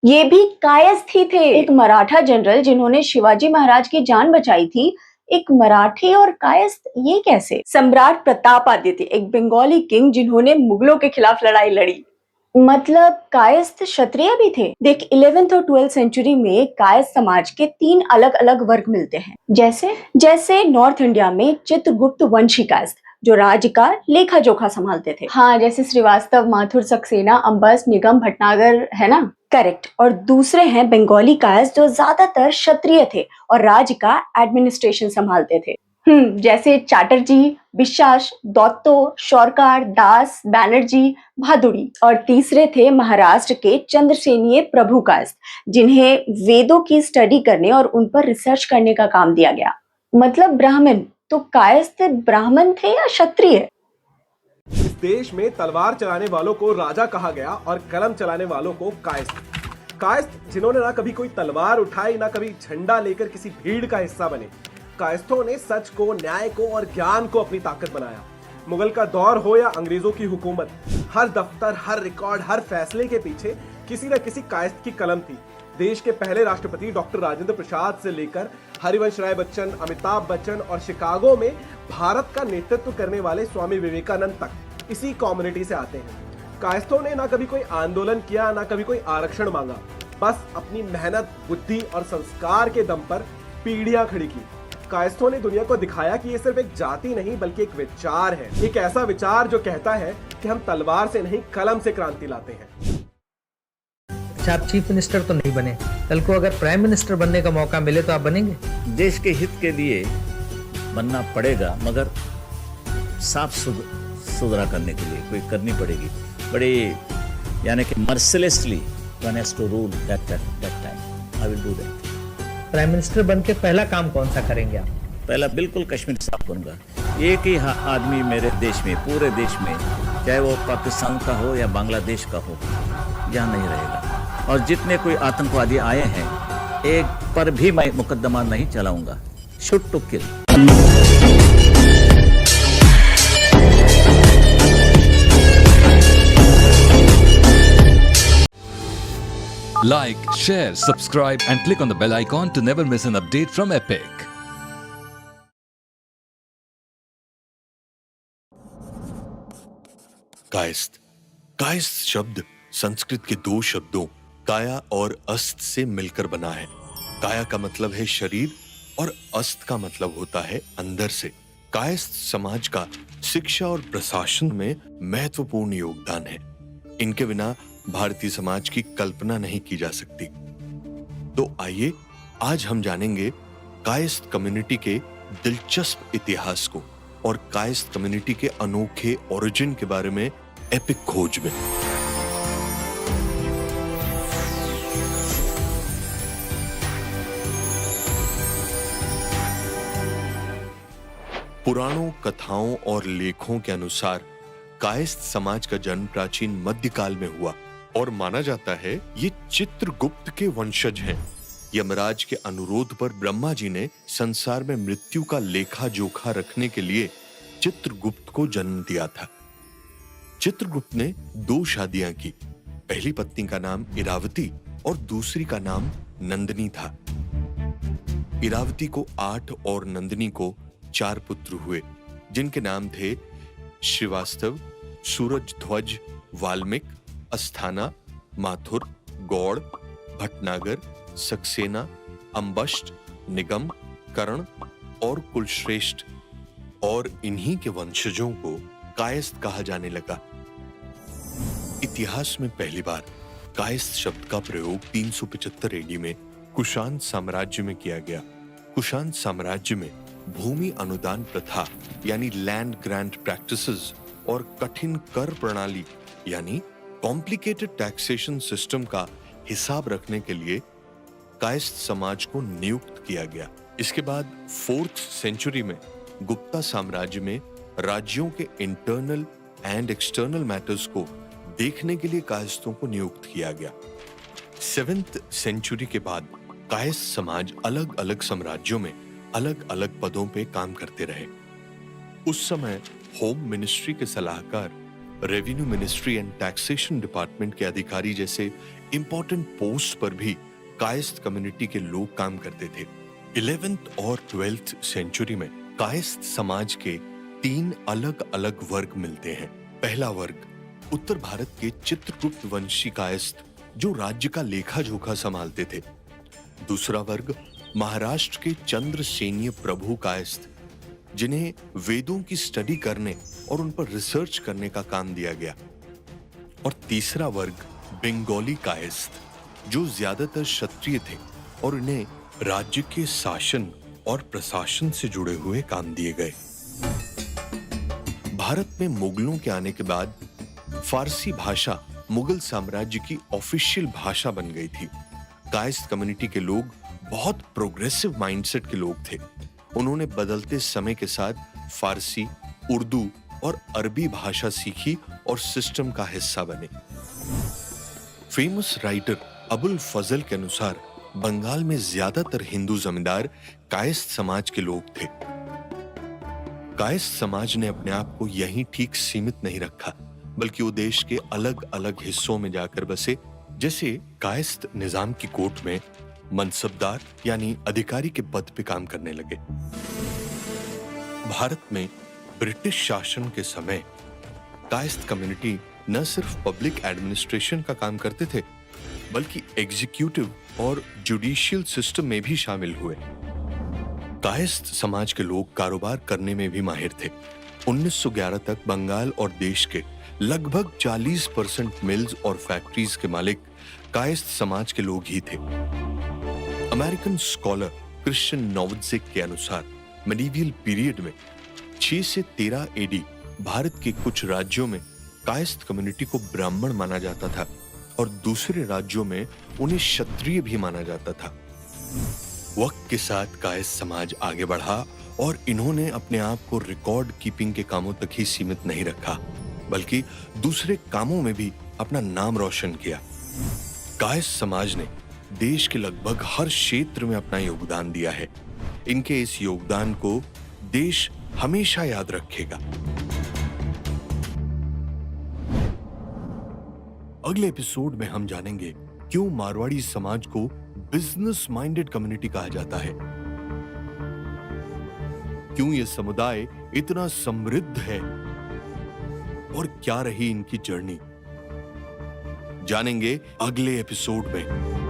ये भी कायस्थ ही थे, एक मराठा जनरल जिन्होंने शिवाजी महाराज की जान बचाई थी। एक मराठी और कायस्थ, ये कैसे? सम्राट प्रतापादित्य, एक बंगाली किंग जिन्होंने मुगलों के खिलाफ लड़ाई लड़ी। मतलब कायस्थ क्षत्रिय भी थे। देख, 11th और 12th सेंचुरी में कायस्थ समाज के 3 अलग अलग वर्ग मिलते हैं। जैसे नॉर्थ इंडिया में चित्रगुप्त वंशी कायस्थ, जो राज्य का लेखा जोखा संभालते थे। हाँ, जैसे श्रीवास्तव, माथुर, सक्सेना, अंबस, निगम, भटनागर, है ना? करेक्ट। और दूसरे हैं बंगाली कायस्थ, जो ज्यादातर क्षत्रिय थे और राज्य का एडमिनिस्ट्रेशन संभालते थे। जैसे चैटर्जी, विश्वास, दत्तो, शौरकार, दास, बैनर्जी, भादुड़ी। और तीसरे थे महाराष्ट्र के चंद्रसेनीय प्रभु कायस्थ, जिन्हें वेदों की स्टडी करने और उन पर रिसर्च करने का काम दिया गया। मतलब ब्राह्मण। तो कायस्थ ब्राह्मण थे या क्षत्रिय? इस देश में तलवार चलाने वालों को राजा कहा गया और कलम चलाने वालों को कायस्थ। कायस्थ जिन्होंने ना कभी कोई तलवार उठाई, ना कभी झंडा लेकर किसी भीड़ का हिस्सा बने। कायस्थों ने सच को, न्याय को और ज्ञान को अपनी ताकत बनाया। मुगल का दौर हो या अंग्रेजों की हुकूमत, हर दफ्तर, हर रिकॉर्ड, हर फैसले के पीछे किसी न किसी कायस्थ की कलम थी। देश के पहले राष्ट्रपति डॉक्टर राजेंद्र प्रसाद से लेकर हरिवंश राय बच्चन, अमिताभ बच्चन और शिकागो में भारत का नेतृत्व करने वाले स्वामी विवेकानंद तक इसी कम्युनिटी से आते हैं। कायस्थों ने ना कभी कोई आंदोलन किया, ना कभी कोई आरक्षण मांगा, बस अपनी मेहनत, बुद्धि और संस्कार के दम पर पीढ़ियां खड़ी की। कायस्थों ने दुनिया को दिखाया कि ये सिर्फ एक जाति नहीं बल्कि एक विचार है, एक ऐसा विचार जो कहता है कि हम तलवार से नहीं, कलम से क्रांति लाते हैं। अच्छा, आप चीफ मिनिस्टर तो नहीं बने, कल को अगर प्राइम मिनिस्टर बनने का मौका मिले तो आप बनेंगे? देश के हित के लिए बनना पड़ेगा, मगर साफ सुथरा करने के लिए कोई करनी पड़ेगी। बड़े यानी कि mercilessly one has to rule that time. I will do that. Prime minister बन के पहला काम कौन सा करेंगे आप? पहला बिल्कुल कश्मीर साफ करूंगा। एक ही आदमी मेरे देश में, पूरे देश में, चाहे वो पाकिस्तान का हो या बांग्लादेश का हो, यहाँ नहीं रहेगा। और जितने कोई आतंकवादी आए हैं, एक पर भी मैं मुकदमा नहीं चलाऊंगा। Shoot to kill. Like, share, subscribe and click on the bell icon to never miss an update from Epic. Kayastha. Kayastha शब्द संस्कृत के 2 शब्दों काया और अस्त से मिलकर बना है। काया का मतलब है शरीर और अस्त का मतलब होता है अंदर से। कायस्थ समाज का शिक्षा और प्रशासन में महत्वपूर्ण योगदान है। इनके बिना भारतीय समाज की कल्पना नहीं की जा सकती। तो आइए आज हम जानेंगे कायस्थ कम्युनिटी के दिलचस्प इतिहास को और कायस्थ कम्युनिटी के अनोखे ओरिजिन के बारे में एपिक खोज में। पुराणों, कथाओं और लेखों के अनुसार कायस्थ समाज का जन्म प्राचीन मध्यकाल में हुआ और माना जाता है ये चित्रगुप्त के वंशज हैं। यमराज के अनुरोध पर ब्रह्मा जी ने संसार में मृत्यु का लेखा जोखा रखने के लिए चित्रगुप्त को जन्म दिया था। चित्रगुप्त ने 2 शादियां की। पहली पत्नी का नाम इरावती और दूसरी का नाम नंदिनी था। इरावती को 8 और नंदिनी को 4 पुत्र हुए, जिनके नाम थे श्रीवास्तव, सूरजध्वज, वाल्मीक, अस्थाना, माथुर, गौड़, भटनागर, सक्सेना, अंबष्ट, निगम, कर्ण और कुलश्रेष्ठ। और इन्हीं के वंशजों को कायस्थ कहा जाने लगा। इतिहास में पहली बार कायस्थ शब्द का प्रयोग 375 एडी में कुषाण साम्राज्य में किया गया। कुषाण साम्राज्य में भूमि अनुदान प्रथा यानी लैंड ग्रांट प्रैक्टिसेस और कठिन कर प्रणाली यानी कॉम्प्लिकेटेड टैक्सेशन सिस्टम का हिसाब रखने के लिए कायस्थ समाज को नियुक्त किया गया। इसके बाद 4th सेंचुरी में गुप्ता साम्राज्य में राज्यों के इंटरनल एंड एक्सटर्नल मैटर्स को देखने के लिए कायस्थों को नियुक्त किया गया। 7th सेंचुरी के बाद कायस्थ समाज अलग अलग साम्राज्यों में अलग अलग पदों पे काम करते रहे। उस समय होम मिनिस्ट्री के सलाहकार revenue ministry and taxation department के अधिकारी जैसे इंपॉर्टेंट पोस्ट पर भी कायस्थ कम्युनिटी के लोग काम करते थे। 11th और 12th सेंचुरी में कायस्थ समाज के 3 अलग अलग वर्ग मिलते हैं। पहला वर्ग उत्तर भारत के चित्रगुप्त वंशी कायस्थ जो राज्य का लेखा जोखा संभालते थे। दूसरा वर्ग महाराष्ट्र के चंद्रसेनीय प्रभु कायस्थ जिन्हें वेदों की स्टडी करने और उन पर रिसर्च करने का काम दिया गया। और तीसरा वर्ग बंगाली कायस्थ जो ज्यादातर क्षत्रिय थे और इन्हें राज्य के शासन और प्रशासन से जुड़े हुए काम दिए गए। भारत में मुगलों के आने के बाद फारसी भाषा मुगल साम्राज्य की ऑफिशियल भाषा बन गई थी। कायस्थ कम्युनिटी के लोग बहुत प्रोग्रेसिव माइंडसेट के लोग थे। उन्होंने बदलते समय के साथ फारसी, उर्दू और अरबी भाषा सीखी और सिस्टम का हिस्सा बने। फेमस राइटर अबुल फजल के अनुसार बंगाल में ज्यादातर हिंदू जमींदार कायस्थ समाज के लोग थे। कायस्थ समाज ने अपने आप को यहीं ठीक सीमित नहीं रखा, बल्कि वो देश के अलग अलग हिस्सों में जाकर बसे। जैसे कायस्थ निजाम की कोर्ट में मनसबदार यानी अधिकारी के पद पे काम करने लगे। भारत में ब्रिटिश शासन के समय कायस्थ कम्युनिटी न सिर्फ पब्लिक एडमिनिस्ट्रेशन का काम करते थे, बल्कि एग्जीक्यूटिव और जुडिशियल सिस्टम में भी शामिल हुए। कायस्थ समाज के लोग कारोबार करने में भी माहिर थे। 1911 तक बंगाल और देश के लगभग 40% मिल्स और फैक्ट्रीज के मालिक कायस्थ समाज के लोग ही थे। अमेरिकन स्कॉलर क्रिश्चियन नोवित्जिक के अनुसार मेडिवियल पीरियड में 6 से 13 एडी भारत के कुछ राज्यों में कायस्थ कम्युनिटी को ब्राह्मण माना जाता था और दूसरे राज्यों में उन्हें क्षत्रिय भी माना जाता था। वक्त के साथ कायस्थ समाज आगे बढ़ा और इन्होंने अपने आप को रिकॉर्ड कीपिंग के कामों तक ही सीमित नहीं रखा, बल्कि दूसरे कामों में भी अपना नाम रोशन किया। कायस्थ समाज ने देश के लगभग हर क्षेत्र में अपना योगदान दिया है। इनके इस योगदान को देश हमेशा याद रखेगा। अगले एपिसोड में हम जानेंगे क्यों मारवाड़ी समाज को बिजनेस माइंडेड कम्युनिटी कहा जाता है, क्यों यह समुदाय इतना समृद्ध है और क्या रही इनकी जर्नी, जानेंगे अगले एपिसोड में।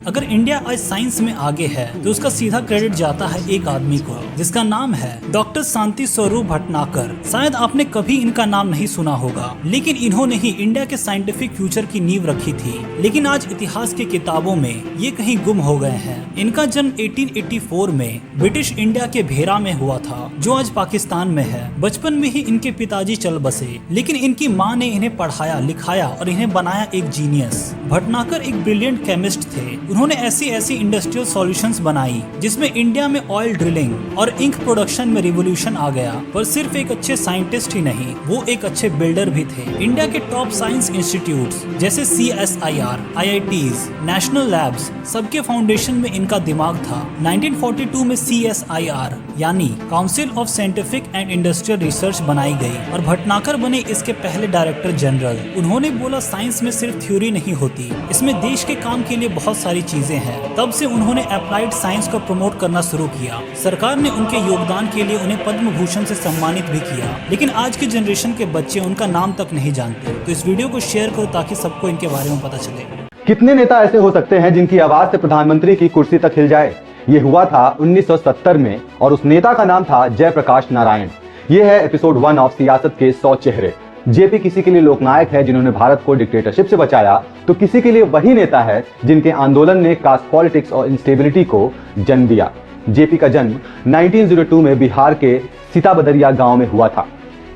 अगर इंडिया आज साइंस में आगे है तो उसका सीधा क्रेडिट जाता है एक आदमी को जिसका नाम है डॉक्टर शांति स्वरूप भटनागर। शायद आपने कभी इनका नाम नहीं सुना होगा, लेकिन इन्होंने ही इंडिया के साइंटिफिक फ्यूचर की नींव रखी थी। लेकिन आज इतिहास की किताबों में ये कहीं गुम हो गए हैं। इनका जन्म 1884 में ब्रिटिश इंडिया के भेरा में हुआ था, जो आज पाकिस्तान में है। बचपन में ही इनके पिताजी चल बसे, लेकिन इनकी माँ ने इन्हें पढ़ाया लिखाया और इन्हें बनाया एक जीनियस। भटनागर एक ब्रिलियंट केमिस्ट थे। उन्होंने ऐसी इंडस्ट्रियल सॉल्यूशंस बनाई जिसमें इंडिया में ऑयल ड्रिलिंग और इंक प्रोडक्शन में रिवोल्यूशन आ गया। पर सिर्फ एक अच्छे साइंटिस्ट ही नहीं, वो एक अच्छे बिल्डर भी थे। इंडिया के टॉप साइंस इंस्टीट्यूट्स जैसे CSIR, IITs, नेशनल लैब्स सबके फाउंडेशन में इनका दिमाग था। 1942 में CSIR यानी council of scientific and industrial research बनाई गई और भटनागर बने इसके पहले डायरेक्टर जनरल। उन्होंने बोला साइंस में सिर्फ थ्योरी नहीं होती, इसमें देश के काम के लिए बहुत सारी चीजें हैं। तब से उन्होंने अप्लाइड साइंस को प्रमोट करना शुरू किया। सरकार ने उनके योगदान के लिए उन्हें पद्म भूषण से सम्मानित भी किया। लेकिन आज की जनरेशन के बच्चे उनका नाम तक नहीं जानते। तो इस वीडियो को शेयर करो ताकि सबको इनके बारे में पता चले। कितने नेता ऐसे हो सकते हैं जिनकी आवाज से प्रधानमंत्री की कुर्सी तक हिल जाए? ये हुआ था 1970 में और उस नेता का नाम था जयप्रकाश नारायण। ये है एपिसोड 1 ऑफ सियासत के 100 चेहरे। जेपी किसी के लिए लोकनायक है जिन्होंने भारत को डिक्टेटरशिप से बचाया, तो किसी के लिए वही नेता है जिनके आंदोलन ने कास्ट पॉलिटिक्स और इंस्टेबिलिटी को जन्म दिया। जेपी का जन्म 1902 में बिहार के सीताबदरिया गांव में हुआ था।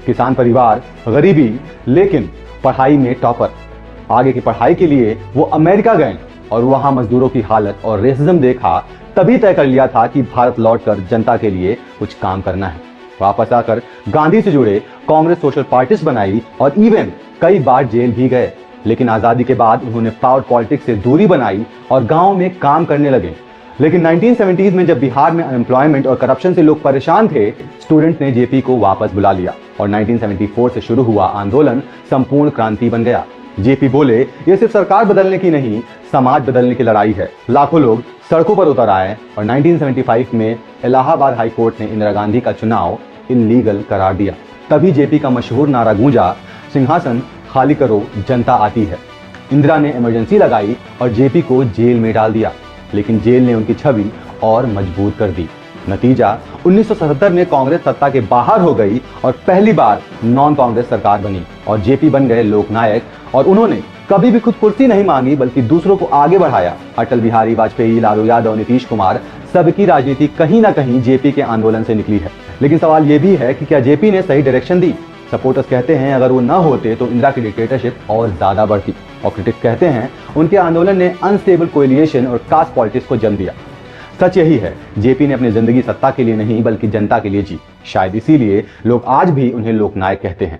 किसान परिवार, गरीबी, लेकिन पढ़ाई में टॉपर। आगे की पढ़ाई के लिए वो अमेरिका गए और वहां मजदूरों की हालत और रेसिज्म देखा, तभी तय कर लिया था कि भारत लौटकर जनता के लिए कुछ काम करना है। वापस आकर गांधी से जुड़े कांग्रेस सोशल पार्टीज बनाई और इवन कई बार जेल भी गए। लेकिन आजादी के बाद उन्होंने पावर पॉलिटिक्स से दूरी बनाई और गांव में काम करने लगे। लेकिन 1970s में जब बिहार में अनएम्प्लॉयमेंट और करप्शन से लोग परेशान थे, स्टूडेंट्स ने जेपी को वापस बुला लिया और 1974 से शुरू हुआ आंदोलन संपूर्ण क्रांति बन गया। जेपी बोले, ये सिर्फ सरकार बदलने की नहीं, समाज बदलने की लड़ाई है। लाखों लोग सड़कों पर उतर आए और 1975 में इलाहाबाद हाई कोर्ट ने इंदिरा गांधी का चुनाव इल्लीगल करार दिया। तभी जेपी का मशहूर नारा गूंजा, सिंहासन खाली करो, जनता आती है। इंदिरा ने इमरजेंसी लगाई और जेपी को जेल में डाल दिया, लेकिन जेल ने उनकी छवि और मजबूत कर दी। नतीजा 1977 में कांग्रेस सत्ता के बाहर हो गई और पहली बार नॉन कांग्रेस सरकार बनी और जेपी बन गए लोकनायक और उन्होंने कभी भी खुद कुर्सी नहीं मांगी बल्कि दूसरों को आगे बढ़ाया। अटल बिहारी वाजपेयी, लालू यादव, नीतीश कुमार, सबकी राजनीति कहीं ना कहीं जेपी के आंदोलन से निकली है। लेकिन सवाल यह भी है कि क्या जेपी ने सही डायरेक्शन दी? सपोर्टर्स कहते हैं अगर वो न होते तो इंदिरा की डिक्टेटरशिप और ज्यादा बढ़ती, और क्रिटिक्स कहते हैं उनके आंदोलन ने अनस्टेबल कोएलिशन और कास्ट पॉलिटिक्स को जन्म दिया। सच यही है, जेपी ने अपनी जिंदगी सत्ता के लिए नहीं बल्कि जनता के लिए जी। शायद इसीलिए लोग आज भी उन्हें लोकनायक कहते हैं।